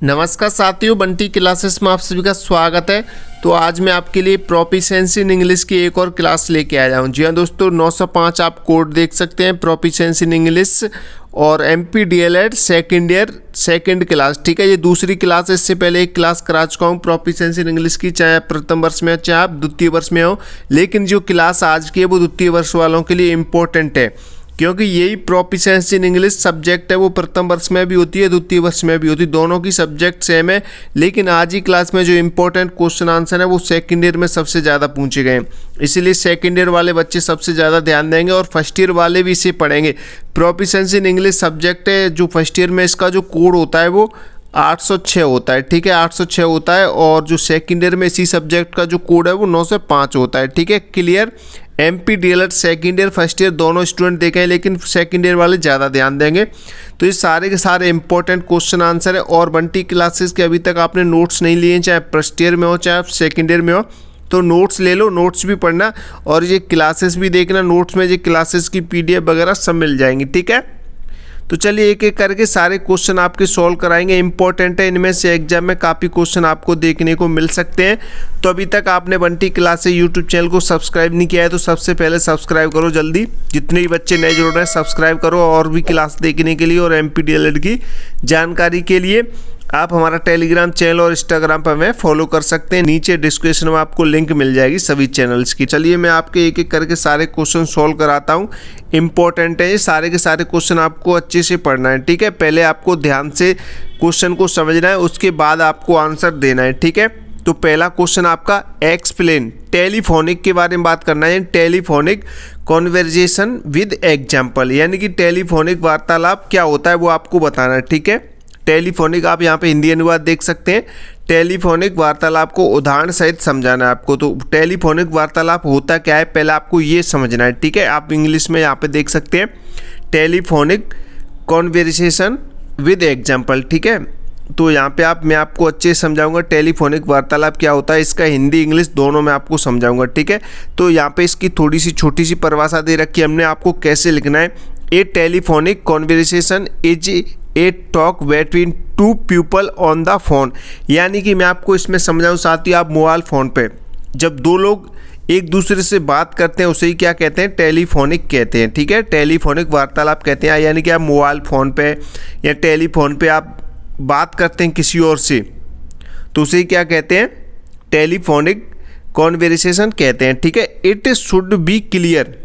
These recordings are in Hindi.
नमस्कार साथियों, बंटी क्लासेस में आप सभी का स्वागत है। तो आज मैं आपके लिए प्रोफिशिएंसी इन इंग्लिश की एक और क्लास लेके आया हूँ। जी हाँ दोस्तों, 905 आप कोड देख सकते हैं, प्रोफिशिएंसी इन इंग्लिश और MPDLED second year second class. ठीक है, ये दूसरी क्लास है। इससे पहले एक क्लास करा चुका हूँ प्रोफिशिएंसी इन इंग्लिश की, चाहे आप प्रथम वर्ष में हो चाहे आप द्वितीय वर्ष में हो। लेकिन जो क्लास आज की है वो द्वितीय वर्ष वालों के लिए इम्पोर्टेंट है, क्योंकि यही प्रोफिशिएंसी इन इंग्लिश सब्जेक्ट है वो प्रथम वर्ष में भी होती है, द्वितीय वर्ष में भी होती है, दोनों की सब्जेक्ट सेम है। लेकिन आज ही क्लास में जो इंपॉर्टेंट क्वेश्चन आंसर है वो सेकंड ईयर में सबसे ज़्यादा पूछे गए, इसीलिए सेकंड ईयर वाले बच्चे सबसे ज़्यादा ध्यान देंगे और फर्स्ट ईयर वाले भी इसे पढ़ेंगे। प्रोफिशिएंसी इन इंग्लिश सब्जेक्ट है जो फर्स्ट ईयर में, इसका जो कोड होता है वो 806 होता है। ठीक है, 806 होता है। और जो सेकंड ईयर में इसी सब्जेक्ट का जो कोड है वो 905 होता है। ठीक है, clear. MPDLED second year first year दोनों स्टूडेंट देखें, लेकिन सेकंड ईयर वाले ज़्यादा ध्यान देंगे। तो ये सारे के सारे इंपॉर्टेंट क्वेश्चन आंसर है। और बंटी क्लासेस के अभी तक आपने नोट्स नहीं लिए, चाहे फर्स्ट ईयर में हो चाहे सेकंड ईयर में हो, तो नोट्स ले लो, नोट्स भी पढ़ना और ये क्लासेस भी देखना। नोट्स में ये क्लासेस की PDF वगैरह सब मिल जाएंगी। ठीक है, तो चलिए एक एक करके सारे क्वेश्चन आपके सॉल्व कराएंगे। इंपॉर्टेंट है, इनमें से एग्जाम में काफ़ी क्वेश्चन आपको देखने को मिल सकते हैं। तो अभी तक आपने बंटी क्लास से यूट्यूब चैनल को सब्सक्राइब नहीं किया है तो सबसे पहले सब्सक्राइब करो जल्दी। जितने भी बच्चे नए जुड़ रहे हैं सब्सक्राइब करो। और भी क्लास देखने के लिए और MPDLED की जानकारी के लिए आप हमारा टेलीग्राम चैनल और इंस्टाग्राम पर हमें फॉलो कर सकते हैं। नीचे डिस्क्रिप्शन में आपको लिंक मिल जाएगी सभी चैनल्स की। चलिए मैं आपके एक एक करके सारे क्वेश्चन सॉल्व कराता हूँ। इंपॉर्टेंट है, ये सारे के सारे क्वेश्चन आपको अच्छे से पढ़ना है। ठीक है, पहले आपको ध्यान से क्वेश्चन को समझना है, उसके बाद आपको आंसर देना है। ठीक है, तो पहला क्वेश्चन आपका एक्सप्लेन, टेलीफोनिक के बारे में बात करना है। टेलीफोनिक कॉन्वर्जेशन विद एग्जाम्पल, यानी कि टेलीफोनिक वार्तालाप क्या होता है वो आपको बताना है। ठीक है, टेलीफोनिक आप यहाँ पे हिंदी अनुवाद देख सकते हैं। टेलीफोनिक वार्तालाप को उदाहरण सहित समझाना है आपको। तो टेलीफोनिक वार्तालाप होता क्या है पहले आपको ये समझना है। ठीक है, आप इंग्लिश में यहाँ पे देख सकते हैं टेलीफोनिक कॉन्वर्सेशन विद एग्जाम्पल। ठीक है, तो यहाँ पे मैं आपको अच्छे से समझाऊंगा टेलीफोनिक वार्तालाप क्या होता है। इसका हिंदी इंग्लिश दोनों में आपको समझाऊंगा। ठीक है, तो यहाँ पे इसकी थोड़ी सी छोटी सी परिभाषा दे रखी है हमने, आपको कैसे लिखना है। A telephonic conversation is a talk between two people on the phone, यानी कि मैं आपको इसमें समझाऊं साथियों, आप मोबाइल फ़ोन पे जब दो लोग एक दूसरे से बात करते हैं उसे ही क्या कहते हैं, टेलीफोनिक कहते हैं। ठीक है, टेलीफोनिक वार्तालाप कहते हैं, यानी कि आप मोबाइल फ़ोन पे या टेलीफोन पे आप बात करते हैं किसी और से तो उसे क्या कहते हैं, टेलीफोनिक कॉन्वर्सेशन कहते हैं। ठीक है, it should be clear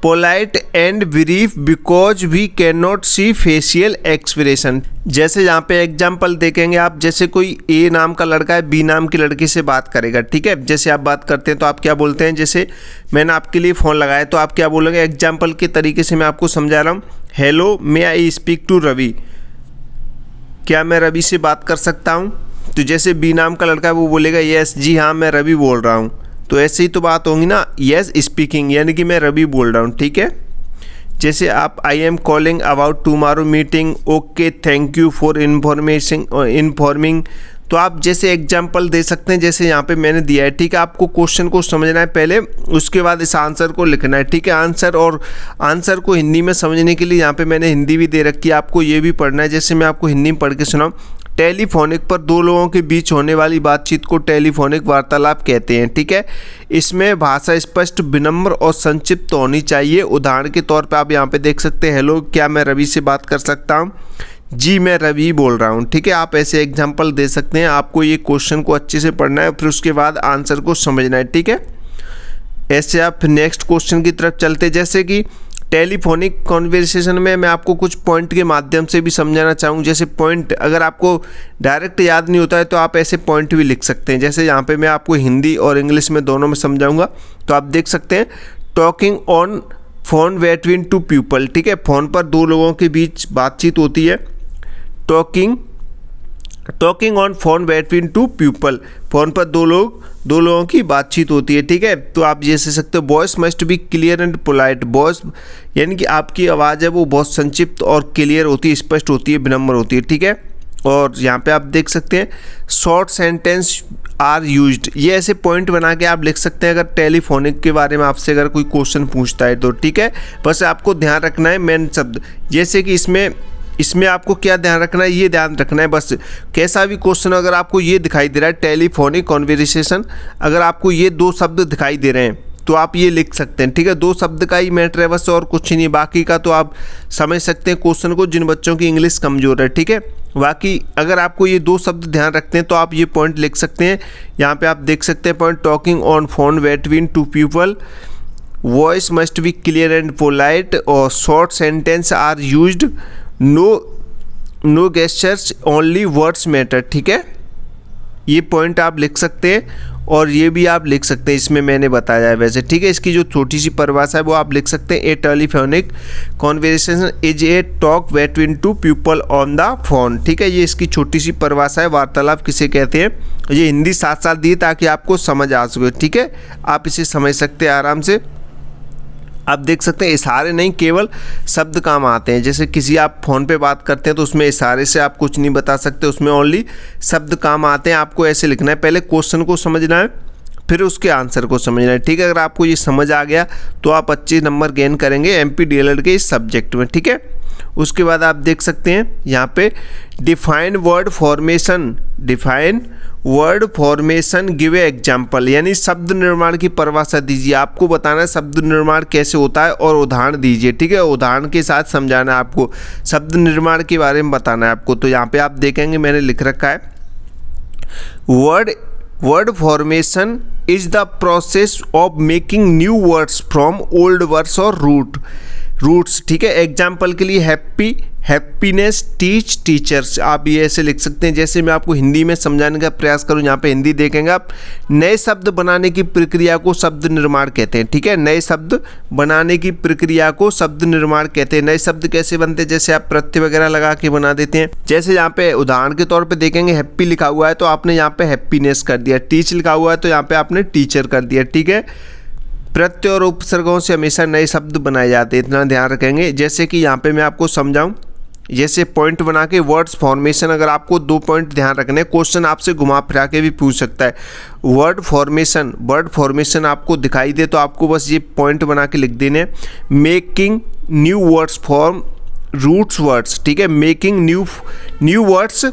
polite and brief because we can not see facial expression. जैसे यहाँ पे एग्जाम्पल देखेंगे आप, जैसे कोई A नाम का लड़का है B नाम की लड़की से बात करेगा। ठीक है, जैसे आप बात करते हैं तो आप क्या बोलते हैं, जैसे मैंने आपके लिए फ़ोन लगाया तो आप क्या बोलोगे, एग्जाम्पल के तरीके से मैं आपको समझा रहा हूँ। Hello, may I speak to Ravi, क्या मैं रवि से बात कर सकता हूँ। तो जैसे B नाम का लड़का है वो बोलेगा यस, जी हाँ मैं रवि बोल रहा हूँ। तो ऐसे ही तो बात होगी ना, यस स्पीकिंग, यानी कि मैं रवि बोल रहा हूँ। ठीक है, जैसे आप I am calling about tomorrow meeting, okay thank you for informing. तो आप जैसे एग्जाम्पल दे सकते हैं जैसे यहाँ पे मैंने दिया है। ठीक है, आपको क्वेश्चन को समझना है पहले, उसके बाद इस आंसर को लिखना है। ठीक है, आंसर को हिंदी में समझने के लिए यहाँ पे मैंने हिंदी भी दे रखी है, आपको ये भी पढ़ना है। जैसे मैं आपको हिंदी में पढ़ के सुनाऊँ, टेलीफोनिक पर दो लोगों के बीच होने वाली बातचीत को टेलीफोनिक वार्तालाप कहते हैं। ठीक है, इसमें भाषा स्पष्ट, विनम्र और संक्षिप्त होनी चाहिए। उदाहरण के तौर पे आप यहाँ पे देख सकते हैं, हेलो क्या मैं रवि से बात कर सकता हूँ, जी मैं रवि बोल रहा हूँ। ठीक है, आप ऐसे एग्जाम्पल दे सकते हैं। आपको ये क्वेश्चन को अच्छे से पढ़ना है, फिर उसके बाद आंसर को समझना है। ठीक है, ऐसे आप नेक्स्ट क्वेश्चन की तरफ चलते, जैसे कि टेलीफोनिक कॉन्वर्सेशन में मैं आपको कुछ पॉइंट के माध्यम से भी समझाना चाहूँ। जैसे पॉइंट अगर आपको डायरेक्ट याद नहीं होता है तो आप ऐसे पॉइंट भी लिख सकते हैं। जैसे यहाँ पे मैं आपको हिंदी और इंग्लिश में दोनों में समझाऊंगा। तो आप देख सकते हैं, talking on phone between two people. ठीक है, फ़ोन पर दो लोगों के बीच बातचीत होती है। Talking on phone between two people, phone पर दो लोगों की बातचीत होती है। ठीक है, तो आप ये कह सकते हो, voice must be clear and polite. Voice यानी कि आपकी आवाज़ है वो बहुत संक्षिप्त और क्लियर होती है, स्पष्ट होती है, विनम्र होती है। ठीक है, और यहाँ पे आप देख सकते हैं, शॉर्ट सेंटेंस आर यूज्ड। ये ऐसे पॉइंट बना के आप लिख सकते हैं अगर टेलीफोनिक के बारे में आपसे अगर कोई क्वेश्चन पूछता है तो। ठीक है, बस आपको ध्यान रखना है मेन शब्द, जैसे कि इसमें इसमें आपको क्या ध्यान रखना है, ये ध्यान रखना है बस। कैसा भी क्वेश्चन अगर आपको ये दिखाई दे रहा है टेलीफोनिक कॉन्वर्सेशन, अगर आपको ये 2 शब्द दिखाई दे रहे हैं तो आप ये लिख सकते हैं, ठीक है। 2 शब्द का ही मैटर है बस, और कुछ नहीं, बाकी का तो आप समझ सकते हैं क्वेश्चन को, जिन बच्चों की इंग्लिश कमज़ोर है, ठीक है। बाकी अगर आपको ये 2 शब्द ध्यान रखते हैं तो आप ये पॉइंट लिख सकते हैं। यहाँ पे आप देख सकते हैं point, talking on phone between 2 people, voice must be clear and polite, और short sentence are used, no gestures, only words matter, ठीक है। ये पॉइंट आप लिख सकते हैं, और ये भी आप लिख सकते हैं, इसमें मैंने बताया है वैसे, ठीक है। इसकी जो छोटी सी परिभाषा है वो आप लिख सकते हैं, a telephonic conversation is a talk between 2 people on the phone, ठीक है। ये इसकी छोटी सी परिभाषा है, वार्तालाप किसे कहते हैं। ये हिंदी साथ साथ दी ताकि आपको समझ आ सके, ठीक है। आप इसे समझ सकते हैं आराम से। आप देख सकते हैं इशारे नहीं, केवल शब्द काम आते हैं। जैसे किसी आप फ़ोन पे बात करते हैं तो उसमें इशारे से आप कुछ नहीं बता सकते, उसमें ओनली शब्द काम आते हैं। आपको ऐसे लिखना है, पहले क्वेश्चन को समझना है, फिर उसके आंसर को समझना है, ठीक है। अगर आपको ये समझ आ गया तो आप अच्छे नंबर गेन करेंगे एमपी डीएलएड के इस सब्जेक्ट में, ठीक है। उसके बाद आप देख सकते हैं यहाँ पे define word formation, define word formation, give a example, यानी शब्द निर्माण की परिभाषा दीजिए। आपको बताना है शब्द निर्माण कैसे होता है, और उदाहरण दीजिए, ठीक है। उदाहरण के साथ समझाना है आपको, शब्द निर्माण के बारे में बताना है आपको। तो यहाँ पे आप देखेंगे मैंने लिख रखा है, word formation is the process of making new words from old words और रूट्स, ठीक है। एग्जाम्पल के लिए हैप्पी, हैप्पीनेस, टीच, टीचर्स, आप ये ऐसे लिख सकते हैं। जैसे मैं आपको हिंदी में समझाने का प्रयास करूं, यहाँ पे हिंदी देखेंगे आप, नए शब्द बनाने की प्रक्रिया को शब्द निर्माण कहते हैं, ठीक है। नए शब्द बनाने की प्रक्रिया को शब्द निर्माण कहते हैं। नए शब्द कैसे बनते हैं, जैसे आप प्रत्यय वगैरह लगा के बना देते हैं। जैसे यहाँ पे उदाहरण के तौर पर देखेंगे, हैप्पी लिखा हुआ है तो आपने यहाँ पे हैप्पीनेस कर दिया, टीच लिखा हुआ है तो यहाँ पे आपने टीचर कर दिया, ठीक है। प्रत्यय और उपसर्गों से हमेशा नए शब्द बनाए जाते हैं, इतना ध्यान रखेंगे। जैसे कि यहाँ पे मैं आपको समझाऊं, जैसे पॉइंट बना के वर्ड्स फॉर्मेशन, अगर आपको 2 पॉइंट ध्यान रखने, क्वेश्चन आपसे घुमा फिरा के भी पूछ सकता है। वर्ड फॉर्मेशन आपको दिखाई दे तो आपको बस ये पॉइंट बना के लिख देने, making new words from roots words, ठीक है। Making new words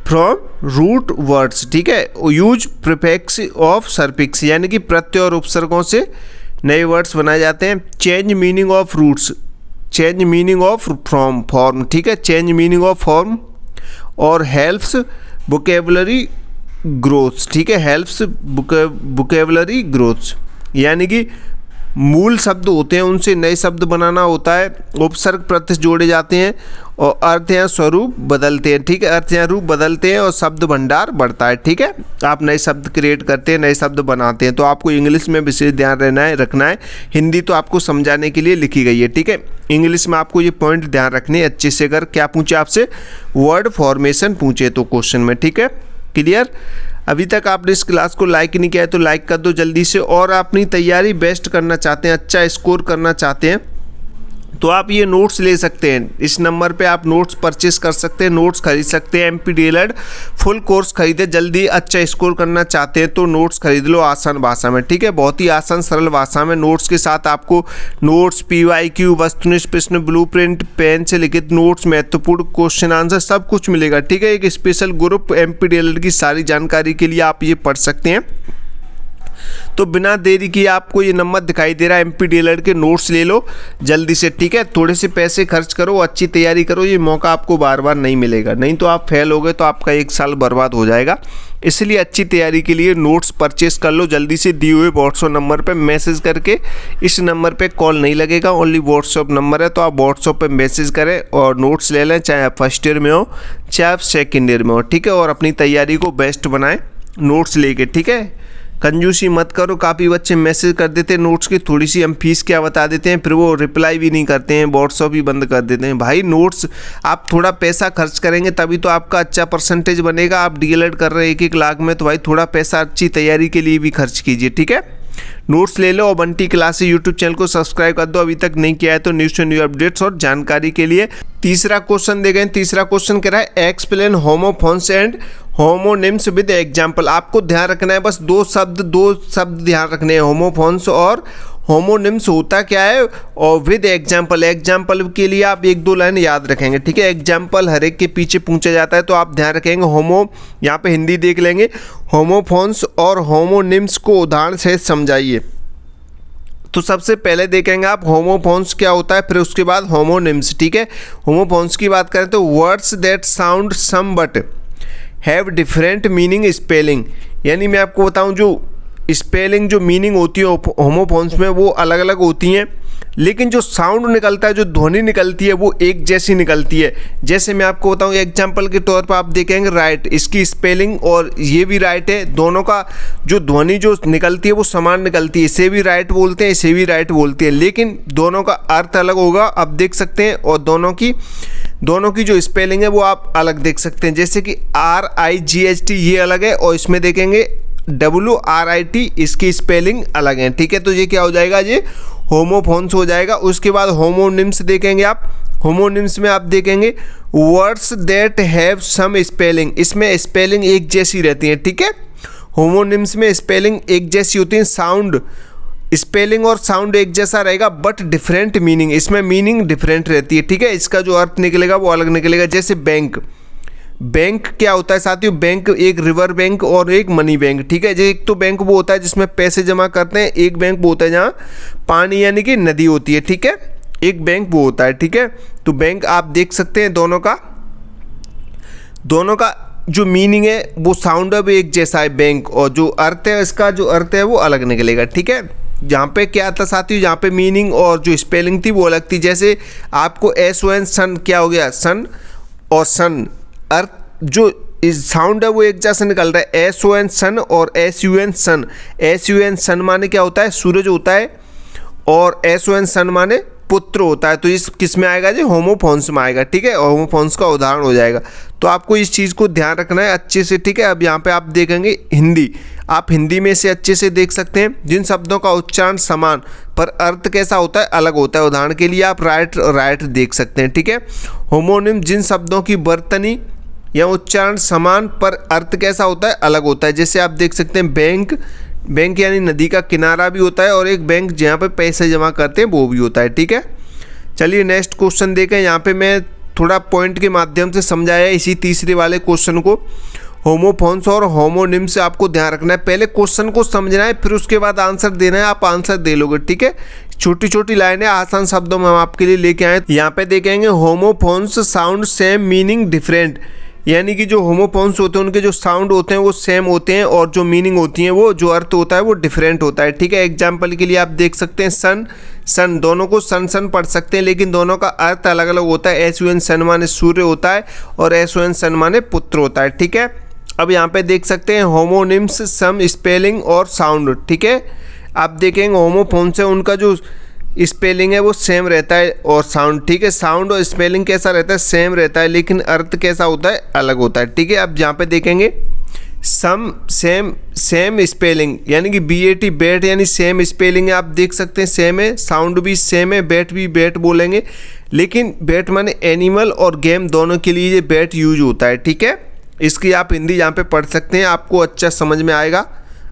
from root words, ठीक है। यूज प्रीफिक्स ऑफ सफिक्स, यानी कि प्रत्यय और उपसर्गों से नए वर्ड्स बनाए जाते हैं। Change meaning of roots, change meaning of from form, ठीक है। चेंज मीनिंग ऑफ फॉर्म, और हेल्प्स वोकेबुलरी ग्रोथ, ठीक है। हेल्प्स वोकेबुलरी ग्रोथ, यानी कि मूल शब्द होते हैं उनसे नए शब्द बनाना होता है। उपसर्ग प्रत्यय जोड़े जाते हैं और अर्थ या स्वरूप बदलते हैं, ठीक है। अर्थ या रूप बदलते हैं और शब्द भंडार बढ़ता है, ठीक है। आप नए शब्द क्रिएट करते हैं, नए शब्द बनाते हैं। तो आपको इंग्लिश में विशेष ध्यान रखना है। हिंदी तो आपको समझाने के लिए लिखी गई है, ठीक है। इंग्लिश में आपको ये पॉइंट ध्यान रखने अच्छे से। अगर क्या पूछे आपसे, वर्ड फॉर्मेशन पूछे तो क्वेश्चन में, ठीक है। क्लियर। अभी तक आपने इस क्लास को लाइक नहीं किया है तो लाइक कर दो जल्दी से। और अपनी तैयारी बेस्ट करना चाहते हैं, अच्छा स्कोर करना चाहते हैं, तो आप ये नोट्स ले सकते हैं। इस नंबर पे आप नोट्स परचेस कर सकते हैं, नोट्स खरीद सकते हैं। एमपी डीएलएड फुल कोर्स खरीदे, जल्दी अच्छा स्कोर करना चाहते हैं तो नोट्स खरीद लो आसान भाषा में, ठीक है। बहुत ही आसान सरल भाषा में नोट्स के साथ आपको नोट्स, पीवाईक्यू, वस्तुनिष्ठ प्रश्न, ब्लूप्रिंट, पेन से लिखित नोट्स, महत्वपूर्ण क्वेश्चन आंसर सब कुछ मिलेगा, ठीक है। एक स्पेशल ग्रुप एमपी डीएलएड की सारी जानकारी के लिए आप ये पढ़ सकते हैं। तो बिना देरी किए आपको ये नंबर दिखाई दे रहा है, एमपी डीएलएड के नोट्स ले लो जल्दी से, ठीक है। थोड़े से पैसे खर्च करो, अच्छी तैयारी करो, ये मौका आपको बार बार नहीं मिलेगा, नहीं तो आप फेल हो गए तो आपका 1 साल बर्बाद हो जाएगा। इसलिए अच्छी तैयारी के लिए नोट्स परचेस कर लो जल्दी से। दिए हुए व्हाट्सएप नंबर पे मैसेज करके, इस नंबर पे कॉल नहीं लगेगा, ओनली व्हाट्सएप नंबर है, तो आप व्हाट्सएप पे मैसेज करें और नोट्स ले लें, चाहे आप फर्स्ट ईयर में हो चाहे आप सेकेंड ईयर में हो, ठीक है। और अपनी तैयारी को बेस्ट बनाएं नोट्स लेके, ठीक है। कंजूसी मत करो, काफ़ी बच्चे मैसेज कर देते हैं नोट्स की, थोड़ी सी हम फीस क्या बता देते हैं, फिर वो रिप्लाई भी नहीं करते हैं, व्हाट्सएप भी बंद कर देते हैं। भाई नोट्स आप थोड़ा पैसा खर्च करेंगे तभी तो आपका अच्छा परसेंटेज बनेगा। आप डीएलएड कर रहे हैं 1-1 लाख में, तो भाई थोड़ा पैसा अच्छी तैयारी के लिए भी खर्च कीजिए, ठीक है। नोट्स ले लो और बंटी क्लासेस यूट्यूब चैनल को सब्सक्राइब कर दो, अभी तक नहीं किया है तो न्यूज़ से न्यू अपडेट्स और जानकारी के लिए। तीसरा क्वेश्चन देखें, तीसरा क्वेश्चन कह रहा है explain homophones and homonyms with example. आपको ध्यान रखना है बस 2 शब्द ध्यान रखने हैं, होमोफोन्स और होमोनिम्स होता क्या है, और विद एग्जाम्पल, एग्जाम्पल के लिए आप एक दो लाइन याद रखेंगे, ठीक है। एग्जाम्पल हर एक के पीछे पूछा जाता है, तो आप ध्यान रखेंगे। होमो, यहाँ पे हिंदी देख लेंगे, होमोफोन्स और होमोनिम्स को उदाहरण से समझाइए। तो सबसे पहले देखेंगे आप होमोफोन्स क्या होता है, फिर उसके बाद होमोनिम्स, ठीक है। होमोफोन्स की बात करें तो words that sound same but have different meaning spelling, यानी मैं आपको बताऊं जो स्पेलिंग जो मीनिंग होती है होमोफोन्स में वो अलग अलग होती हैं, लेकिन जो साउंड निकलता है, जो ध्वनि निकलती है वो एक जैसी निकलती है। जैसे मैं आपको बताऊं एग्जांपल के तौर पर आप देखेंगे राइट, इसकी स्पेलिंग और ये भी राइट है, दोनों का जो ध्वनि जो निकलती है वो समान निकलती है। इसे भी राइट बोलते हैं, इसे भी राइट बोलते हैं, लेकिन दोनों का अर्थ अलग होगा, आप देख सकते हैं। और दोनों की जो स्पेलिंग है वो आप अलग देख सकते हैं। जैसे कि RIGHT ये अलग है, और इसमें देखेंगे WRIT इसकी स्पेलिंग अलग है, ठीक है। तो ये क्या हो जाएगा, ये होमोफोन्स हो जाएगा। उसके बाद होमोनिम्स देखेंगे आप, होमोनिम्स में आप देखेंगे words that have same spelling, इसमें स्पेलिंग एक जैसी रहती है, ठीक है। होमोनिम्स में स्पेलिंग एक जैसी होती है, साउंड, स्पेलिंग और साउंड एक जैसा रहेगा बट डिफरेंट मीनिंग, इसमें मीनिंग डिफरेंट रहती है, ठीक है। इसका जो अर्थ निकलेगा वो अलग निकलेगा। जैसे बैंक, बैंक क्या होता है साथियों, बैंक एक रिवर बैंक और एक मनी बैंक, ठीक है। एक तो बैंक वो होता है जिसमें पैसे जमा करते हैं, एक बैंक वो होता है जहाँ पानी यानी कि नदी होती है, ठीक है। एक बैंक वो होता है, ठीक है। तो बैंक आप देख सकते हैं दोनों का जो मीनिंग है वो साउंड अब एक जैसा है बैंक, और जो अर्थ है इसका जो अर्थ है वो अलग निकलेगा, ठीक है। यहाँ पे क्या था साथियों, यहाँ पे मीनिंग और जो स्पेलिंग थी वो अलग थी। जैसे आपको SON सन क्या हो गया, सन और सन अर्थ जो साउंड है वो एक जैसा निकल रहा है, SON सन और SUN सन। SUN सन माने क्या होता है, सूरज होता है, और SON सन माने पुत्र होता है। तो इस किस में आएगा जी, होमोफोन्स में आएगा, ठीक है। होमोफोन्स का उदाहरण हो जाएगा। तो आपको इस चीज़ को ध्यान रखना है अच्छे से, ठीक है। अब यहाँ पे आप देखेंगे हिंदी, आप हिंदी में से अच्छे से देख सकते हैं जिन शब्दों का उच्चारण समान पर अर्थ कैसा होता है, अलग होता है। उदाहरण के लिए आप राइट देख सकते हैं, ठीक है। होमोनिम जिन शब्दों की वर्तनी या उच्चारण समान पर अर्थ कैसा होता है, अलग होता है। जैसे आप देख सकते हैं बैंक, बैंक यानी नदी का किनारा भी होता है, और एक बैंक जहाँ पे पैसे जमा करते हैं वो भी होता है, ठीक है। चलिए नेक्स्ट क्वेश्चन देखें। यहाँ पे मैं थोड़ा पॉइंट के माध्यम से समझाया इसी तीसरे वाले क्वेश्चन को। होमोफोन्स और होमोनिम्स से आपको ध्यान रखना है, पहले क्वेश्चन को समझना है, फिर उसके बाद आंसर देना है, आप आंसर दे लोगे, ठीक है। छोटी छोटी लाइनें आसान शब्दों में हम आपके लिए लेके आए। यहाँ पे देखेंगे homophones sound same meaning different, यानी कि जो होमोफोन्स होते हैं उनके जो साउंड होते हैं वो सेम होते हैं, और जो मीनिंग होती है वो जो अर्थ होता है वो डिफरेंट होता है, ठीक है। एग्जाम्पल के लिए आप देख सकते हैं सन, सन, दोनों को सन सन पढ़ सकते हैं, लेकिन दोनों का अर्थ अलग अलग होता है। SUN सन माने सूर्य होता है, और SON सन माने पुत्र होता है, ठीक है। अब यहाँ पे देख सकते हैं होमोनिम्स सम स्पेलिंग और साउंड, ठीक है। आप देखेंगे होमोफोन से उनका जो स्पेलिंग है वो सेम रहता है और साउंड, ठीक है। साउंड और स्पेलिंग कैसा रहता है, सेम रहता है, लेकिन अर्थ कैसा होता है, अलग होता है, ठीक है। अब यहाँ पे देखेंगे सम सेम सेम स्पेलिंग, यानी कि BAT बैट यानी सेम स्पेलिंग है, आप देख सकते हैं सेम है, साउंड भी सेम है, बैट भी बैट बोलेंगे, लेकिन बैट माने एनिमल और गेम दोनों के लिए ये बैट यूज होता है, ठीक है। इसकी आप हिंदी यहाँ पे पढ़ सकते हैं, आपको अच्छा समझ में आएगा।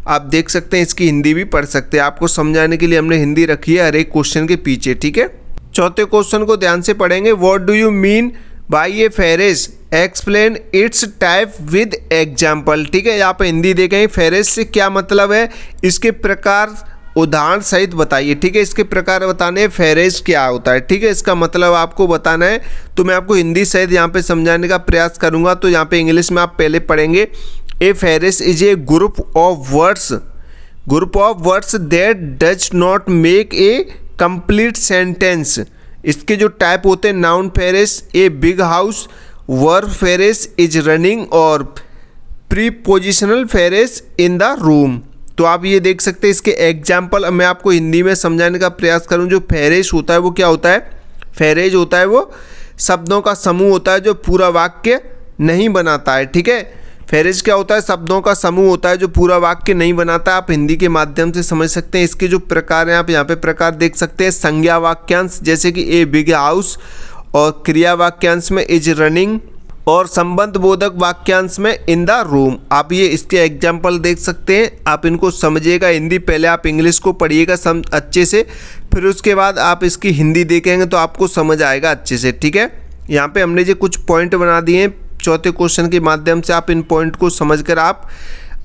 आप देख सकते हैं इसकी हिंदी भी पढ़ सकते हैं, आपको समझाने के लिए हमने हिंदी रखी है हर एक क्वेश्चन के पीछे, ठीक है। चौथे क्वेश्चन को ध्यान से पढ़ेंगे। What do you mean by A फेरेस, explain it's type with example, ठीक है। यहाँ पे हिंदी देखेंगे फेरेस से क्या मतलब है, इसके प्रकार उदाहरण सहित बताइए, ठीक है। इसके प्रकार बताने हैं फेरेस क्या होता है, ठीक है। इसका मतलब आपको बताना है, तो मैं आपको हिंदी सहित यहाँ पे समझाने का प्रयास करूँगा। तो यहाँ पे इंग्लिश में आप पहले पढ़ेंगे a phrase is a group of words that does not make a complete sentence. इसके जो टाइप होते हैं, noun phrase, a big house, verb phrase is running, और prepositional phrase in the room. तो आप ये देख सकते हैं इसके एग्जाम्पल मैं आपको हिंदी में समझाने का प्रयास करूं। जो फेरेस होता है वो क्या होता है, फेरेज होता है वो शब्दों का समूह होता है जो पूरा वाक्य नहीं बनाता है, ठीक है। फेरेज क्या होता है, शब्दों का समूह होता है जो पूरा वाक्य नहीं बनाता। आप हिंदी के माध्यम से समझ सकते हैं। इसके जो प्रकार हैं आप यहाँ पे प्रकार देख सकते हैं। संज्ञा वाक्यांश जैसे कि ए बिग हाउस, और क्रिया वाक्यांश में इज रनिंग, और संबंध बोधक वाक्यांश में इन द रूम। आप ये इसके एग्जाम्पल देख सकते हैं, आप इनको समझिएगा हिंदी, पहले आप इंग्लिश को पढ़िएगा अच्छे से, फिर उसके बाद आप इसकी हिंदी देखेंगे तो आपको समझ आएगा अच्छे से। ठीक है, यहाँ पे हमने जो कुछ पॉइंट बना दिए हैं चौथे क्वेश्चन के माध्यम से, आप इन पॉइंट को समझकर आप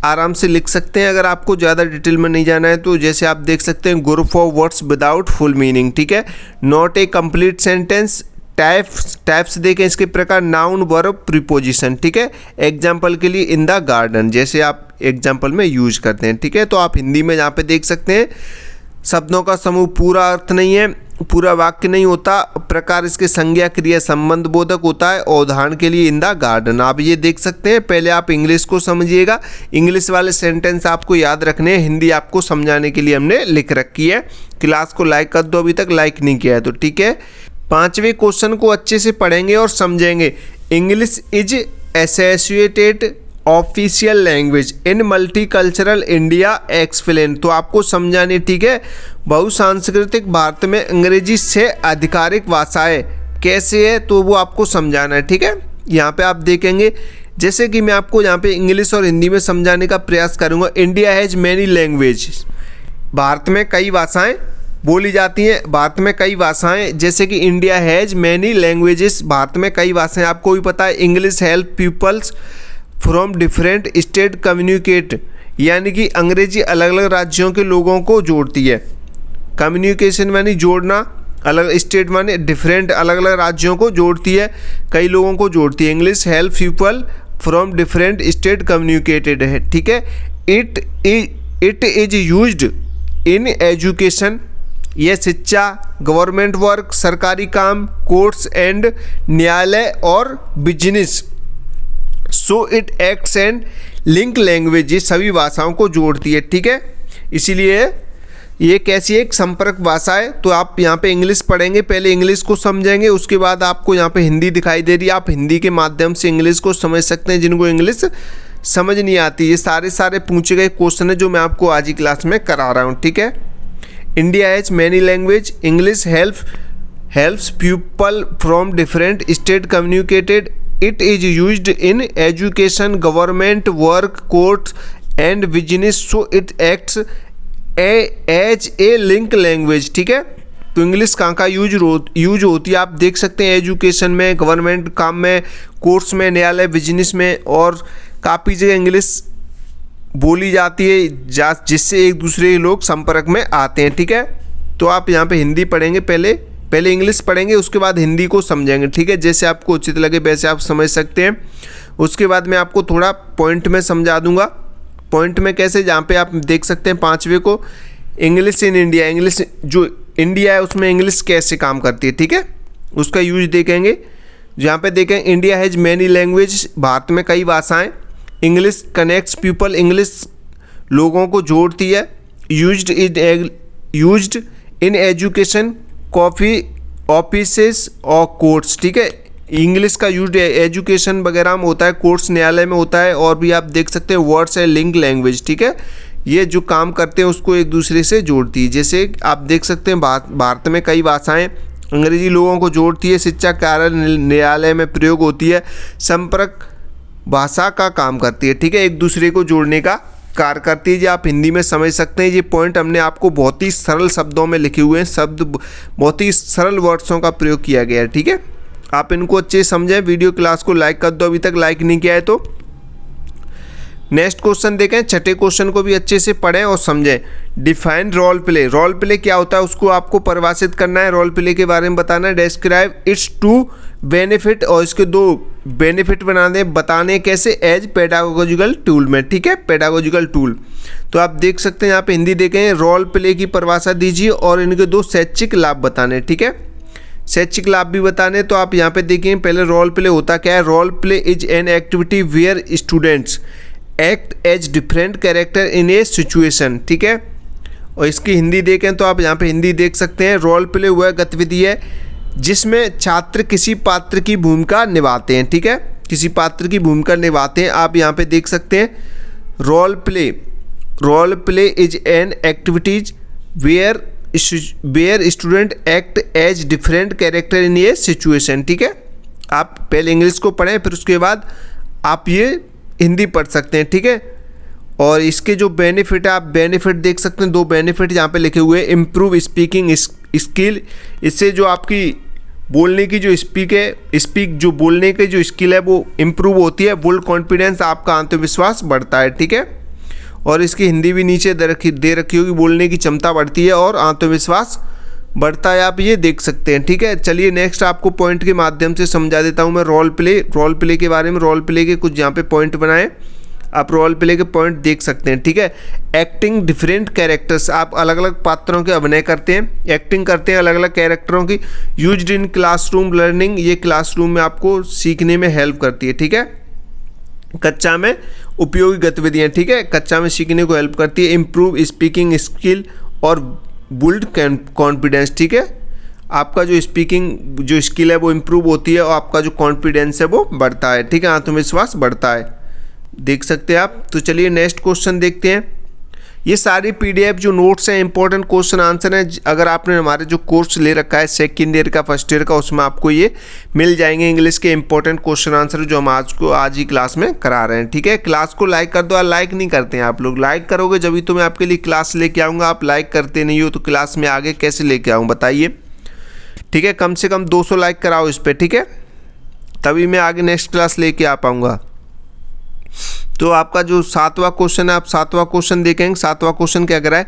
आराम से लिख सकते हैं। अगर आपको ज़्यादा डिटेल में नहीं जाना है तो जैसे आप देख सकते हैं, group of words without full meaning. ठीक है, not a complete sentence. Types देखें इसके प्रकार, नाउन, वर्ब, प्रीपोजिशन। ठीक है, एग्जाम्पल के लिए इन द गार्डन जैसे आप एग्जाम्पल में यूज करते हैं। ठीक है, तो आप हिंदी में यहाँ पे देख सकते हैं, शब्दों का समूह पूरा अर्थ नहीं है, पूरा वाक्य नहीं होता, प्रकार इसके संज्ञा, क्रिया, संबंध बोधक होता है। और उदाहरण के लिए इन द गार्डन आप ये देख सकते हैं। पहले आप इंग्लिश को समझिएगा, इंग्लिश वाले सेंटेंस आपको याद रखने हैं, हिंदी आपको समझाने के लिए हमने लिख रखी है। क्लास को लाइक कर दो, अभी तक लाइक नहीं किया है तो। ठीक है, पांचवें क्वेश्चन को अच्छे से पढ़ेंगे और समझेंगे। English is associated official language in multicultural India explain. तो आपको समझानी, ठीक है, बहुसांस्कृतिक भारत में अंग्रेजी से आधिकारिक भाषाएं कैसे है तो वो आपको समझाना है। ठीक है, यहाँ पे आप देखेंगे जैसे कि मैं आपको यहाँ पे इंग्लिश और हिंदी में समझाने का प्रयास करूँगा। India has many language, Bharat में कई भाषाएं बोली जाती हैं। भारत में कई भाषाएं, जैसे कि इंडिया हैज़ मैनी लैंग्वेजेस, भारत में कई भाषाएं, आपको भी पता है। English help peoples from different state communicate, यानी कि अंग्रेजी अलग अलग राज्यों के लोगों को जोड़ती है। कम्युनिकेशन मानी जोड़ना, अलग स्टेट माने डिफरेंट, अलग अलग राज्यों को जोड़ती है, कई लोगों को जोड़ती है। English help people from different state communicated है। ठीक है, it is used in education, यह शिक्षा, गवर्नमेंट वर्क, सरकारी काम, कोर्ट्स एंड न्यायालय और business. So it acts and link language, ये सभी भाषाओं को जोड़ती है। ठीक है, इसीलिए ये कैसी एक संपर्क भाषा है। तो आप यहाँ पे इंग्लिश पढ़ेंगे, पहले इंग्लिश को समझेंगे, उसके बाद आपको यहाँ पे हिंदी दिखाई दे रही है, आप हिंदी के माध्यम से इंग्लिश को समझ सकते हैं जिनको इंग्लिश समझ नहीं आती। ये सारे पूछे गए क्वेश्चन है जो मैं आपको आज ही क्लास में करा रहा हूँ। ठीक है, India has many language, English helps people from different state communicated, it is used in education, government work, courts and business, so it acts as a link language. ठीक है, तो इंग्लिश कहाँ का यूज होती है आप देख सकते हैं, एजुकेशन में, गवर्नमेंट काम में, कोर्ट्स में, न्यायालय, बिजनेस में, और काफ़ी जगह इंग्लिश बोली जाती है जिससे एक दूसरे लोग संपर्क में आते हैं। ठीक है, तो आप यहाँ पे हिंदी पढ़ेंगे, पहले इंग्लिश पढ़ेंगे, उसके बाद हिंदी को समझेंगे। ठीक है, जैसे आपको उचित लगे वैसे आप समझ सकते हैं। उसके बाद मैं आपको थोड़ा पॉइंट में समझा दूंगा। पॉइंट में कैसे, जहाँ पे आप देख सकते हैं पांचवे को, इंग्लिश इन इंडिया, इंग्लिश जो इंडिया है उसमें इंग्लिश कैसे काम करती है। ठीक है, उसका यूज देखेंगे। जहाँ पे देखें, India has many language, Bharat में कई भाषाएं। इंग्लिश कनेक्ट्स पीपल, इंग्लिश लोगों को जोड़ती है। Used in education, coffee, offices और कोर्ट्स। ठीक है, इंग्लिश का यूज एजुकेशन वगैरह में होता है, कोर्ट्स न्यायालय में होता है, और भी आप देख सकते हैं वर्ड्स है लिंक लैंग्वेज। ठीक है, ये जो काम करते हैं उसको एक दूसरे से जोड़ती है। जैसे आप देख सकते हैं भारत में कई भाषाएं अंग्रेजी लोगों को जोड़ती है, शिक्षा, कार्यालय, न्यायालय में प्रयोग होती है, संपर्क भाषा का काम करती है। ठीक है, एक दूसरे को जोड़ने का कार्य करती है। जी आप हिंदी में समझ सकते हैं। ये पॉइंट हमने आपको बहुत ही सरल शब्दों में लिखे हुए हैं, शब्द बहुत ही सरल वर्ड्सों का प्रयोग किया गया है। ठीक है, आप इनको अच्छे से समझें। वीडियो क्लास को लाइक कर दो, अभी तक लाइक नहीं किया है तो। नेक्स्ट क्वेश्चन देखें, छठे क्वेश्चन को भी अच्छे से पढ़ें और समझें। Define role play, role play क्या होता है उसको आपको परिभाषित करना है, रोल प्ले के बारे में बताना है। डिस्क्राइब इट्स टू बेनिफिट, और इसके दो बेनिफिट बना दें, बताने कैसे, एज पेडागोजिकल टूल में। ठीक है, पेडागोजिकल टूल। तो आप देख सकते हैं यहाँ पे हिंदी देखें, रोल प्ले की परिभाषा दीजिए और इनके दो शैक्षिक लाभ बताने। ठीक है, शैक्षिक लाभ भी बताने। तो आप यहाँ पे देखिए, पहले रोल प्ले होता क्या है। Role play is an activity where students act as different character in a situation. ठीक है, और इसकी हिंदी देखें तो आप यहाँ पे हिंदी देख सकते हैं, रोल प्ले वह गतिविधि है जिसमें छात्र किसी पात्र की भूमिका निभाते हैं। ठीक है, किसी पात्र की भूमिका निभाते हैं। आप यहाँ पे देख सकते हैं, role play is an activities where student act as different character in a situation. ठीक है, आप पहले इंग्लिश को पढ़ें, फिर उसके बाद आप ये हिंदी पढ़ सकते हैं, ठीक है। और इसके जो बेनिफिट है, आप बेनिफिट देख सकते हैं, 2 बेनिफिट यहाँ पे लिखे हुए हैं। इम्प्रूव स्पीकिंग स्किल, इससे जो आपकी बोलने की जो जो बोलने की जो स्किल है वो इम्प्रूव होती है। बुल्ड कॉन्फिडेंस, आपका आत्मविश्वास बढ़ता है, ठीक है। और इसकी हिंदी भी नीचे दे रखी होगी, बोलने की क्षमता बढ़ती है और आत्मविश्वास बढ़ता है, आप ये देख सकते हैं, ठीक है। चलिए नेक्स्ट आपको पॉइंट के माध्यम से समझा देता हूँ मैं रोल प्ले के बारे में। रोल प्ले के कुछ यहाँ पे पॉइंट बनाए, आप रोल प्ले के पॉइंट देख सकते हैं, ठीक है। एक्टिंग डिफरेंट कैरेक्टर्स, आप अलग अलग पात्रों के अभिनय करते हैं, एक्टिंग करते हैं अलग अलग कैरेक्टरों की। यूज्ड इन क्लासरूम लर्निंग, ये क्लासरूम में आपको सीखने में हेल्प करती है, ठीक है। कक्षा में उपयोगी गतिविधियाँ, ठीक है, कक्षा में सीखने को हेल्प करती है। इम्प्रूव स्पीकिंग स्किल और बिल्ड कॉन्फिडेंस, ठीक है। आपका जो स्पीकिंग जो स्किल है वो इम्प्रूव होती है और आपका जो कॉन्फिडेंस है वो बढ़ता है, ठीक है, आत्मविश्वास बढ़ता है, देख सकते हैं आप। तो चलिए नेक्स्ट क्वेश्चन देखते हैं। ये सारी पीडीएफ जो नोट्स हैं, इंपॉर्टेंट क्वेश्चन आंसर हैं, अगर आपने हमारे जो कोर्स ले रखा है सेकेंड ईयर का, फर्स्ट ईयर का, उसमें आपको ये मिल जाएंगे इंग्लिश के इंपॉर्टेंट क्वेश्चन आंसर जो हम आज ही क्लास में करा रहे हैं, ठीक है। क्लास को लाइक कर दो, लाइक नहीं करते हैं आप लोग, लाइक करोगे जब भी तो मैं आपके लिए क्लास लेके आऊँगा। आप लाइक करते नहीं हो तो क्लास में आगे कैसे लेके आऊँ बताइए, ठीक है। कम से कम 200 लाइक कराओ इस पर, ठीक है, तभी मैं आगे नेक्स्ट क्लास लेके आ पाऊँगा। तो आपका जो 7वां क्वेश्चन है, आप 7वां क्वेश्चन देखेंगे। 7वां क्वेश्चन क्या कर रहा है,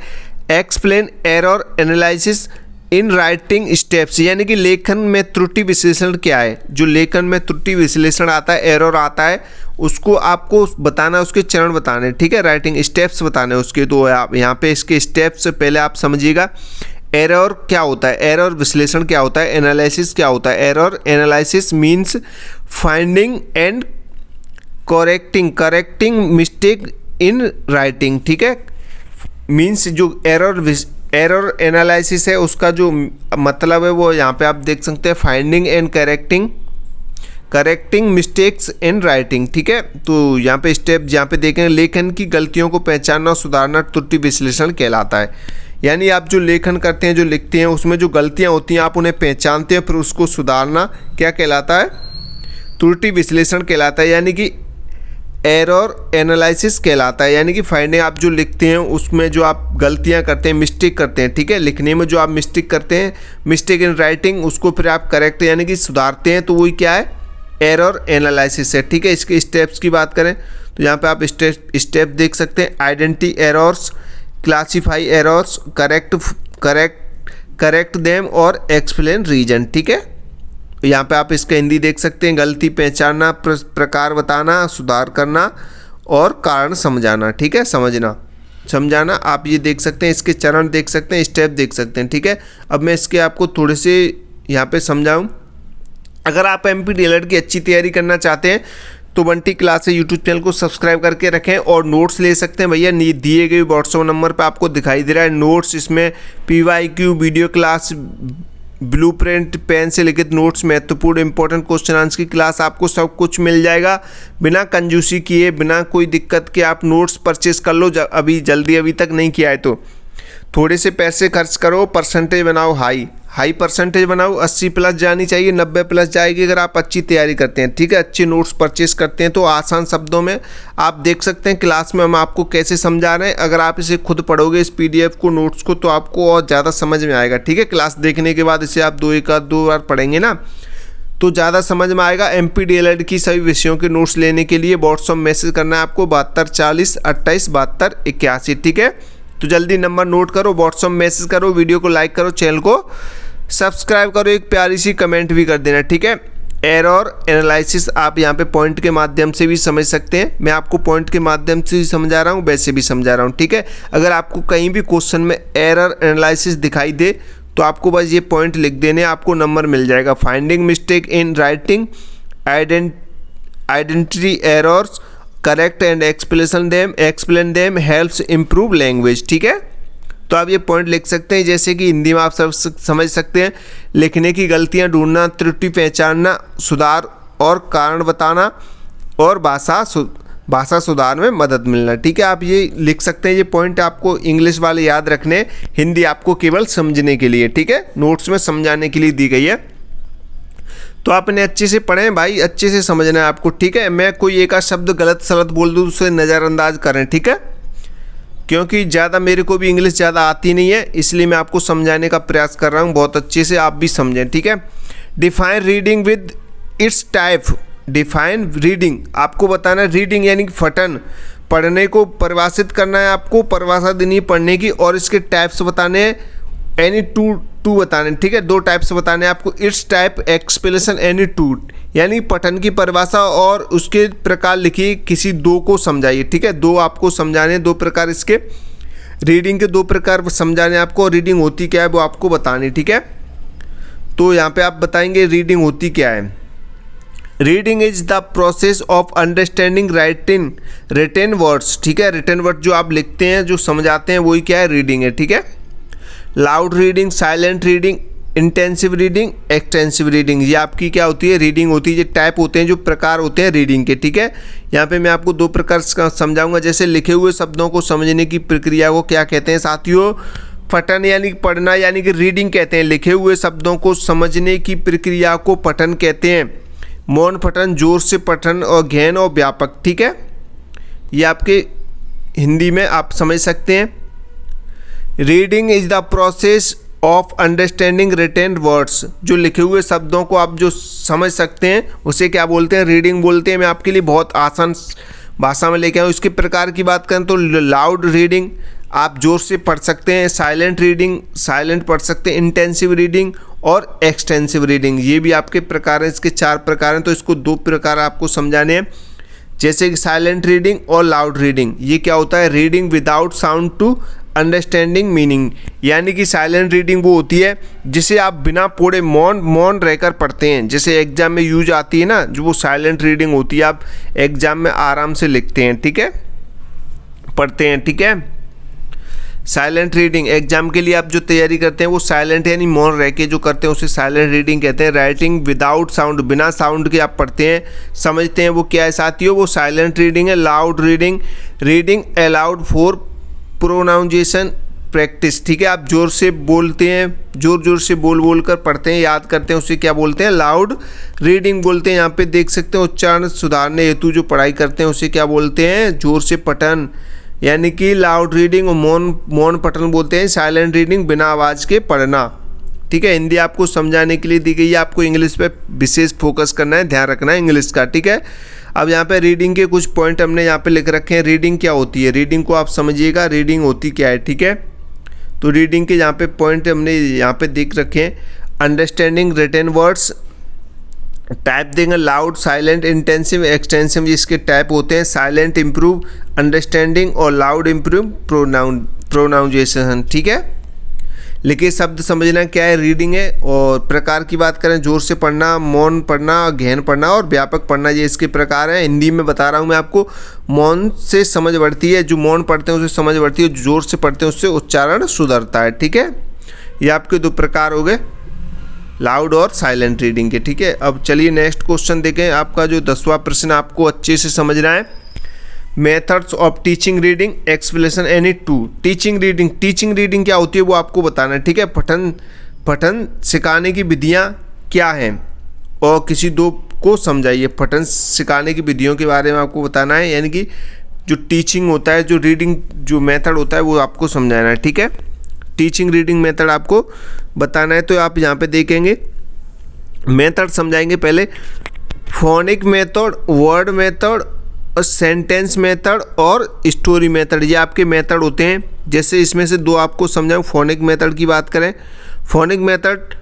explain error analysis in writing steps, यानी कि लेखन में त्रुटि विश्लेषण क्या है। जो लेखन में त्रुटि विश्लेषण आता है, एरर आता है, उसको आपको बताना, उसके चरण बताने, ठीक है, राइटिंग स्टेप्स बताने उसके। तो आप यहाँ पे इसके स्टेप्स पहले आप समझिएगा। एरर क्या होता है, एरर विश्लेषण क्या होता है, एनालिसिस क्या होता है। Error analysis means finding and correcting mistake in writing, ठीक है। मीन्स जो एरर एनालिसिस है उसका जो मतलब है वो यहाँ पे आप देख सकते हैं, finding and correcting mistakes in writing, ठीक है। तो यहाँ पे स्टेप यहाँ पे देखें, लेखन की गलतियों को पहचानना और सुधारना त्रुटि विश्लेषण कहलाता है। यानी आप जो लेखन करते हैं, जो लिखते हैं, उसमें जो गलतियाँ होती हैं आप उन्हें पहचानते हैं, फिर उसको सुधारना क्या कहलाता है, त्रुटि विश्लेषण कहलाता है, यानी कि एरर एनालिसिस कहलाता है। यानी कि फाइंडिंग, आप जो लिखते हैं उसमें जो आप गलतियां करते हैं, मिस्टेक करते हैं, ठीक है, लिखने में जो आप मिस्टेक करते हैं, मिस्टेक इन राइटिंग, उसको फिर आप करेक्ट यानी कि सुधारते हैं, तो वही क्या है, एरर एनालिसिस है, ठीक है। इसके स्टेप्स की बात करें तो यहाँ पे आप स्टेप देख सकते हैं। Identity errors, classify errors, correct them और एक्सप्लेन रीजन, ठीक है। यहाँ पे आप इसका हिंदी देख सकते हैं, गलती पहचानना, प्रकार बताना, सुधार करना और कारण समझाना, ठीक है, समझाना आप ये देख सकते हैं। इसके चरण देख सकते हैं, स्टेप देख सकते हैं, ठीक है। अब मैं इसके आपको थोड़े से यहाँ पे समझाऊँ। अगर आप MPDLED की अच्छी तैयारी करना चाहते हैं तो बंटी क्लास यूट्यूब चैनल को सब्सक्राइब करके रखें और नोट्स ले सकते हैं भैया, दिए गए व्हाट्सएप नंबर पे आपको दिखाई दे रहा है नोट्स। इसमें PYQ video class, blueprint, pen से लिखित नोट्स, महत्वपूर्ण इंपॉर्टेंट क्वेश्चन आंसर की क्लास, आपको सब कुछ मिल जाएगा बिना कंजूसी किए, बिना कोई दिक्कत के। आप नोट्स परचेस कर लो अभी तक नहीं किया है तो थोड़े से पैसे खर्च करो, परसेंटेज बनाओ, हाई परसेंटेज बनाओ, 80 प्लस जानी चाहिए, 90 प्लस जाएगी अगर आप अच्छी तैयारी करते हैं, ठीक है। अच्छे नोट्स परचेस करते हैं तो आसान शब्दों में आप देख सकते हैं क्लास में हम आपको कैसे समझा रहे हैं। अगर आप इसे खुद पढ़ोगे इस PDF को, नोट्स को, तो आपको और ज़्यादा समझ में आएगा, ठीक है। क्लास देखने के बाद इसे आप दो बार पढ़ेंगे ना तो ज़्यादा समझ में आएगा। MPDLED की सभी विषयों के नोट्स लेने के लिए व्हाट्सएप मैसेज करना है आपको 72 40 28 72 81, ठीक है। तो जल्दी नंबर नोट करो, व्हाट्सएप मैसेज करो, वीडियो को लाइक करो, चैनल को सब्सक्राइब करो, एक प्यारी सी कमेंट भी कर देना, ठीक है। एरर एनालिसिस आप यहाँ पे पॉइंट के माध्यम से भी समझ सकते हैं, मैं आपको पॉइंट के माध्यम से भी समझा रहा हूँ, वैसे भी समझा रहा हूँ, ठीक है। अगर आपको कहीं भी क्वेश्चन में एरर एनालिसिस दिखाई दे तो आपको बस ये पॉइंट लिख देने, आपको नंबर मिल जाएगा। Finding mistake in writing, identity errors, correct and explain them helps improve language, ठीक है। तो आप ये पॉइंट लिख सकते हैं, जैसे कि हिंदी में आप सब समझ सकते हैं, लिखने की गलतियां ढूंढना, त्रुटि पहचानना, सुधार और कारण बताना और भाषा सुधार में मदद मिलना, ठीक है। आप ये लिख सकते हैं, ये पॉइंट आपको इंग्लिश वाले याद रखने, हिंदी आपको केवल समझने के लिए, ठीक है, नोट्स में समझाने के लिए दी गई है। तो आप इन्हें अच्छे से पढ़ें भाई, अच्छे से समझना है आपको, ठीक है। मैं कोई एक आध शब्द गलत सलत बोल दूँ उसे नज़रअंदाज करें, ठीक है, क्योंकि ज़्यादा मेरे को भी इंग्लिश ज़्यादा आती नहीं है, इसलिए मैं आपको समझाने का प्रयास कर रहा हूँ बहुत अच्छे से, आप भी समझें, ठीक है। Define reading with its type. Define reading, आपको बताना है रीडिंग यानी कि फटन, पढ़ने को परिभाषित करना है आपको, परिभाषा देनी है पढ़ने की, और इसके टाइप्स बताने हैं, एनी टू बताने, ठीक है, 2 टाइप्स बताने हैं आपको। It's type, explanation, any two, यानी पठन की परिभाषा और उसके प्रकार लिखिए, किसी 2 को समझाइए, ठीक है। 2 आपको समझाने, 2 प्रकार इसके, रीडिंग के 2 प्रकार समझाने आपको, रीडिंग होती क्या है वो आपको बतानी, ठीक है। तो यहाँ पे आप बताएंगे रीडिंग होती क्या है। Reading is the process of understanding writing written words, ठीक है। रिटन वर्ड जो आप लिखते हैं, जो समझाते हैं, वही क्या है, रीडिंग है, ठीक है। Loud reading, silent reading, intensive reading, extensive reading, ये आपकी क्या होती है, रीडिंग होती है। ये टाइप होते हैं, जो प्रकार होते हैं रीडिंग के, ठीक है। यहाँ पे मैं आपको 2 प्रकार समझाऊंगा। जैसे लिखे हुए शब्दों को समझने की प्रक्रिया को क्या कहते हैं साथियों, पठन यानी कि पढ़ना यानी कि रीडिंग कहते हैं। लिखे हुए शब्दों को समझने की प्रक्रिया को पठन कहते हैं। मौन पठन, जोर से पठन, और गहन और व्यापक, ठीक है। ये आपके हिंदी में आप समझ सकते हैं। Reading is the process of understanding written words, जो लिखे हुए शब्दों को आप जो समझ सकते हैं उसे क्या बोलते हैं, रीडिंग बोलते हैं। मैं आपके लिए बहुत आसान भाषा में लेके आऊँ। इसके प्रकार की बात करें तो लाउड रीडिंग, आप जोर से पढ़ सकते हैं। साइलेंट रीडिंग, साइलेंट पढ़ सकते हैं। इंटेंसिव रीडिंग और एक्सटेंसिव रीडिंग, ये भी आपके प्रकार हैं। इसके 4 प्रकार हैं, तो इसको 2 प्रकार आपको समझाने हैं। जैसे कि साइलेंट रीडिंग और लाउड रीडिंग, ये क्या होता है, reading without sound to understanding meaning, यानी कि साइलेंट रीडिंग वो होती है जिसे आप बिना पढ़े मौन रहकर पढ़ते हैं। जैसे एग्जाम में यूज आती है ना, जो वो साइलेंट रीडिंग होती है, आप एग्जाम में आराम से लिखते हैं, ठीक है, पढ़ते हैं, ठीक है। साइलेंट रीडिंग, एग्जाम के लिए आप जो तैयारी करते हैं वो साइलेंट यानी मौन रह के जो करते हैं उसे साइलेंट रीडिंग कहते हैं। राइटिंग विदाउट साउंड, बिना साउंड के आप पढ़ते हैं, समझते हैं, वो क्या है साथियों, वो साइलेंट रीडिंग है। Loud reading, reading allowed for pronunciation practice, ठीक है, आप जोर से बोलते हैं, जोर से बोल कर पढ़ते हैं, याद करते हैं, उसे क्या बोलते हैं, लाउड रीडिंग बोलते हैं। यहाँ पे देख सकते हैं, उच्चारण सुधारने हेतु जो पढ़ाई करते हैं उसे क्या बोलते हैं, जोर से पठन, यानी कि लाउड रीडिंग, और मौन पठन बोलते हैं। साइलेंट रीडिंग, बिना आवाज़ के पढ़ना, ठीक है। हिंदी आपको समझाने के लिए दी गई है, आपको इंग्लिश पे विशेष फोकस करना है, ध्यान रखना है इंग्लिश का, ठीक है। अब यहाँ पे रीडिंग के कुछ पॉइंट हमने यहाँ पे लिख रखे हैं। रीडिंग क्या होती है, रीडिंग को आप समझिएगा, रीडिंग होती क्या है, ठीक है। तो रीडिंग के यहाँ पे पॉइंट हमने यहाँ पे देख रखे हैं। अंडरस्टैंडिंग रिटन वर्ड्स, टाइप देंगे लाउड, साइलेंट, इंटेंसिव, एक्सटेंसिव, इसके टाइप होते हैं। साइलेंट इम्प्रूव अंडरस्टैंडिंग और लाउड इम्प्रूव प्रोनाउंसिएशन, ठीक है। लिखे शब्द समझना क्या है, रीडिंग है। और प्रकार की बात करें, जोर से पढ़ना, मौन पढ़ना, गहन पढ़ना और व्यापक पढ़ना, ये इसके प्रकार हैं। हिंदी में बता रहा हूँ मैं आपको, मौन से समझ बढ़ती है, जो मौन पढ़ते हैं उसे समझ बढ़ती है, जो जोर से पढ़ते हैं उससे उच्चारण सुधरता है, ठीक है। ये आपके 2 प्रकार हो गए, लाउड और साइलेंट रीडिंग के, ठीक है। अब चलिए नेक्स्ट क्वेश्चन देखें। आपका जो 10वां प्रश्न आपको अच्छे से समझना है। Methods of teaching reading, explanation, any two. Teaching reading क्या होती है वो आपको बताना है, ठीक है। पठन सिखाने की विधियाँ क्या हैं, और किसी 2 को समझाइए। पठन सिखाने की विधियों के बारे में आपको बताना है, यानी कि जो टीचिंग होता है, जो रीडिंग जो मेथड होता है वो आपको समझाना है, ठीक है। टीचिंग रीडिंग मेथड आपको बताना है, तो आप यहाँ पे देखेंगे मेथड समझाएंगे। पहले फोनिक मेथड, वर्ड मेथड, और सेंटेंस मेथड और स्टोरी मेथड, ये आपके मेथड होते हैं। जैसे इसमें से 2 आपको समझाऊँ। फोनिक मेथड की बात करें, phonic method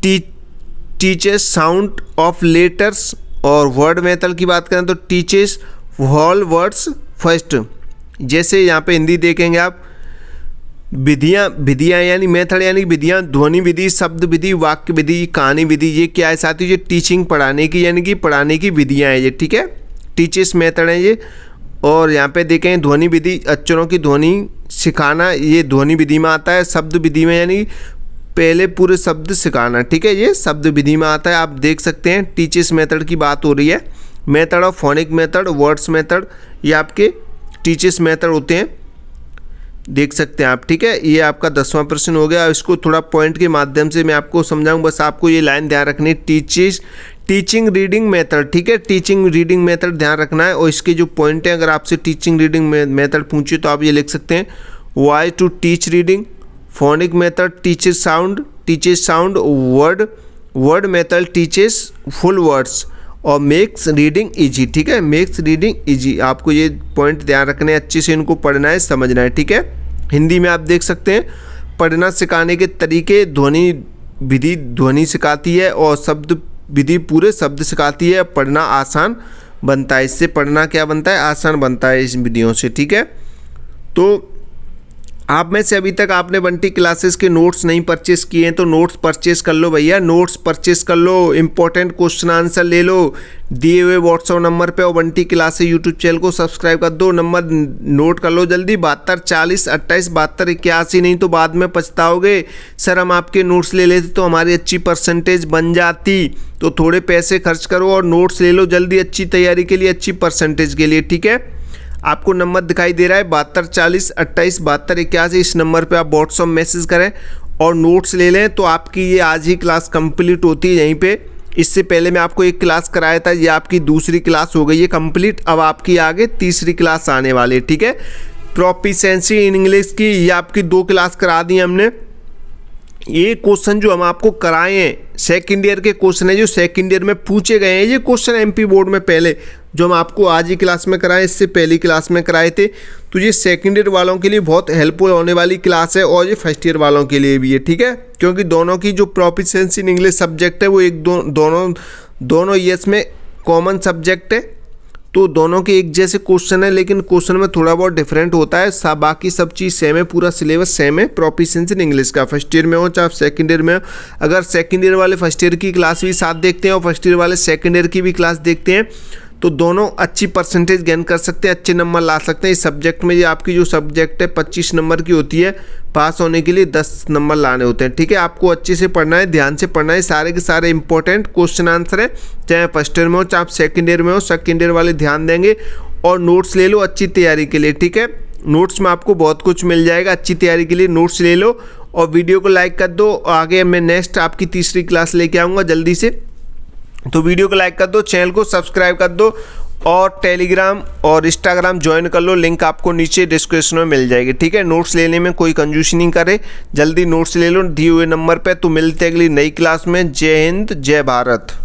teaches sound of letters, और वर्ड मेथड की बात करें तो टीचेस होल वर्ड्स फर्स्ट। जैसे यहाँ पे हिंदी देखेंगे आप, विधियाँ यानी मेथड यानी विधियाँ, ध्वनि विधि, शब्द विधि, वाक्य विधि, कहानी विधि, ये क्या है साथियों, ये टीचिंग पढ़ाने की यानी कि पढ़ाने की विधियाँ हैं ये, ठीक है। टीचर्स मेथड है ये। और यहाँ पे देखें ध्वनि विधि, अक्षरों की ध्वनि सिखाना, ये ध्वनि विधि में आता है। शब्द विधि में यानी पहले पूरे शब्द सिखाना, ठीक है, ये शब्द विधि में आता है। आप देख सकते हैं टीचर्स मेथड की बात हो रही है। Method of phonic method, words method, ये आपके टीचर्स मेथड होते हैं। देख सकते हैं आप, ठीक है। ये आपका 10वां प्रश्न हो गया। इसको थोड़ा पॉइंट के माध्यम से मैं आपको समझाऊँ, बस आपको ये लाइन ध्यान रखनी है, टीचिंग रीडिंग मेथड, ठीक है। टीचिंग रीडिंग मेथड ध्यान रखना है। और इसके जो पॉइंट है, अगर आपसे टीचिंग रीडिंग मेथड पूछे तो आप ये लिख सकते हैं, why to teach reading, phonic method teaches sound, word method teaches full words, और मेक्स रीडिंग इजी, ठीक है। मेक्स रीडिंग इजी, आपको ये पॉइंट ध्यान रखने हैं, अच्छे से इनको पढ़ना है, समझना है, ठीक है। हिंदी में आप देख सकते हैं, पढ़ना सिखाने के तरीके, ध्वनि विधि ध्वनि सिखाती है, और शब्द विधि पूरे शब्द सिखाती है। पढ़ना आसान बनता है, इससे पढ़ना क्या बनता है, आसान बनता है इस विधियों से, ठीक है। तो आप में से अभी तक आपने बंटी क्लासेस के नोट्स नहीं परचेस किए हैं तो नोट्स परचेस कर लो भैया, नोट्स परचेस कर लो, इंपॉर्टेंट क्वेश्चन आंसर ले लो दिए हुए व्हाट्सएप नंबर पे, और बंटी क्लासेस यूट्यूब चैनल को सब्सक्राइब कर दो। नंबर नोट कर लो जल्दी, 72 40 28 72 81, नहीं तो बाद में पछताओगे, सर हम आपके नोट्स ले लेते तो हमारी अच्छी परसेंटेज बन जाती। तो थोड़े पैसे खर्च करो और नोट्स ले लो जल्दी, अच्छी तैयारी के लिए, अच्छी परसेंटेज के लिए, ठीक है। आपको नंबर दिखाई दे रहा है 72 40 28 72 81, इस नंबर पे आप व्हाट्सएप मैसेज करें और नोट्स ले लें तो आपकी ये आज ही क्लास कंप्लीट होती है यहीं पे। इससे पहले मैं आपको एक क्लास कराया था, ये आपकी दूसरी क्लास हो गई है कंप्लीट, अब आपकी आगे तीसरी क्लास आने वाली है, ठीक है। प्रोफिशिएंसी इन इंग्लिश की ये आपकी 2 क्लास करा दी हमने। ये क्वेश्चन जो हम आपको कराए हैं सेकंड ईयर के क्वेश्चन है, जो सेकंड ईयर में पूछे गए हैं, ये क्वेश्चन एमपी बोर्ड में पहले जो हम आपको आज ही क्लास में कराए, इससे पहली क्लास में कराए थे। तो ये सेकंड ईयर वालों के लिए बहुत हेल्पफुल होने वाली क्लास है, और ये फर्स्ट ईयर वालों के लिए भी है, ठीक है। क्योंकि दोनों की जो प्रोफिशिएंसी इन इंग्लिश सब्जेक्ट है वो एक दोनों ईयर्स में कॉमन सब्जेक्ट है, तो दोनों के एक जैसे क्वेश्चन है, लेकिन क्वेश्चन में थोड़ा बहुत डिफरेंट होता है, बाकी सब चीज़ सेम है, पूरा सिलेबस सेम है प्रोफिशिएंसी इन इंग्लिश का, फर्स्ट ईयर में हो चाहे सेकंड ईयर में हो। अगर सेकंड ईयर वाले फर्स्ट ईयर की क्लास भी साथ देखते हैं और फर्स्ट ईयर वाले सेकंड ईयर की भी क्लास देखते हैं तो दोनों अच्छी परसेंटेज गेन कर सकते हैं, अच्छे नंबर ला सकते हैं इस सब्जेक्ट में। ये आपकी जो सब्जेक्ट है 25 नंबर की होती है, पास होने के लिए 10 नंबर लाने होते हैं, ठीक है। आपको अच्छे से पढ़ना है, ध्यान से पढ़ना है, सारे के सारे इंपॉर्टेंट क्वेश्चन आंसर है, चाहे फर्स्ट ईयर में हो चाहे आप सेकंड ईयर में हो, सेकंड ईयर वाले ध्यान देंगे। और नोट्स ले लो अच्छी तैयारी के लिए, ठीक है। नोट्स में आपको बहुत कुछ मिल जाएगा, अच्छी तैयारी के लिए नोट्स ले लो और वीडियो को लाइक कर दो। आगे मैं नेक्स्ट आपकी तीसरी क्लास लेके आऊँगा जल्दी से, तो वीडियो को लाइक कर दो, चैनल को सब्सक्राइब कर दो और टेलीग्राम और इंस्टाग्राम ज्वाइन कर लो, लिंक आपको नीचे डिस्क्रिप्शन में मिल जाएगी, ठीक है। नोट्स लेने में कोई कंजूसी नहीं करे, जल्दी नोट्स ले लो दिए हुए नंबर पे। तो मिलते हैं अगली नई क्लास में। जय हिंद, जय भारत।